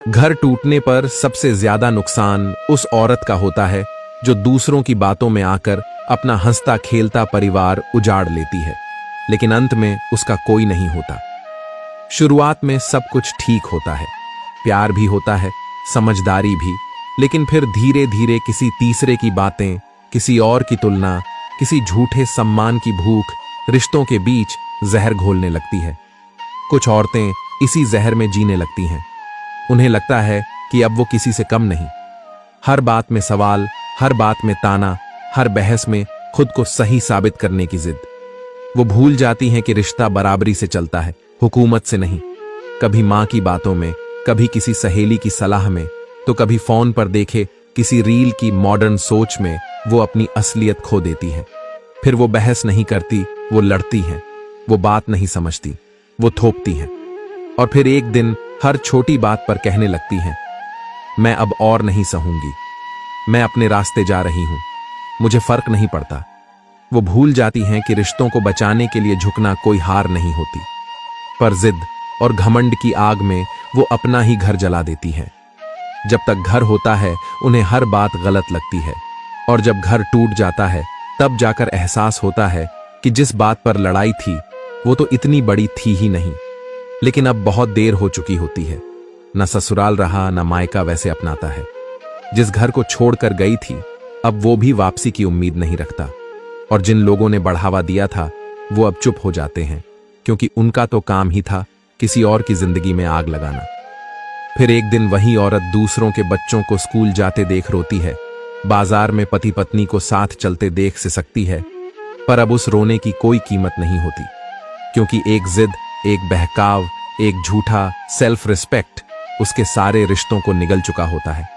घर टूटने पर सबसे ज्यादा नुकसान उस औरत का होता है जो दूसरों की बातों में आकर अपना हंसता खेलता परिवार उजाड़ लेती है, लेकिन अंत में उसका कोई नहीं होता। शुरुआत में सब कुछ ठीक होता है, प्यार भी होता है, समझदारी भी, लेकिन फिर धीरे धीरे किसी तीसरे की बातें, किसी और की तुलना, किसी झूठे सम्मान की भूख रिश्तों के बीच जहर घोलने लगती है। कुछ औरतें इसी जहर में जीने लगती हैं। उन्हें लगता है कि अब वो किसी से कम नहीं। हर बात में सवाल, हर बात में ताना, हर बहस में खुद को सही साबित करने की जिद। वो भूल जाती हैं कि रिश्ता बराबरी से चलता है, हुकूमत से नहीं। कभी माँ की बातों में, कभी किसी सहेली की सलाह में, तो कभी फोन पर देखे किसी रील की मॉडर्न सोच में वो अपनी असलियत खो देती है। फिर वो बहस नहीं करती, वो लड़ती हैं। वो बात नहीं समझती, वो थोपती हैं। और फिर एक दिन हर छोटी बात पर कहने लगती हैं, मैं अब और नहीं सहूंगी, मैं अपने रास्ते जा रही हूं, मुझे फर्क नहीं पड़ता। वो भूल जाती हैं कि रिश्तों को बचाने के लिए झुकना कोई हार नहीं होती, पर जिद और घमंड की आग में वो अपना ही घर जला देती हैं। जब तक घर होता है उन्हें हर बात गलत लगती है, और जब घर टूट जाता है तब जाकर एहसास होता है कि जिस बात पर लड़ाई थी वो तो इतनी बड़ी थी ही नहीं। लेकिन अब बहुत देर हो चुकी होती है। न ससुराल रहा, न मायका वैसे अपनाता है। जिस घर को छोड़कर गई थी अब वो भी वापसी की उम्मीद नहीं रखता, और जिन लोगों ने बढ़ावा दिया था वो अब चुप हो जाते हैं, क्योंकि उनका तो काम ही था किसी और की जिंदगी में आग लगाना। फिर एक दिन वही औरत दूसरों के बच्चों को स्कूल जाते देख रोती है, बाजार में पति पत्नी को साथ चलते देख सिसकती है, पर अब उस रोने की कोई कीमत नहीं होती, क्योंकि एक जिद, एक बहकाव, एक झूठा सेल्फ रिस्पेक्ट उसके सारे रिश्तों को निगल चुका होता है।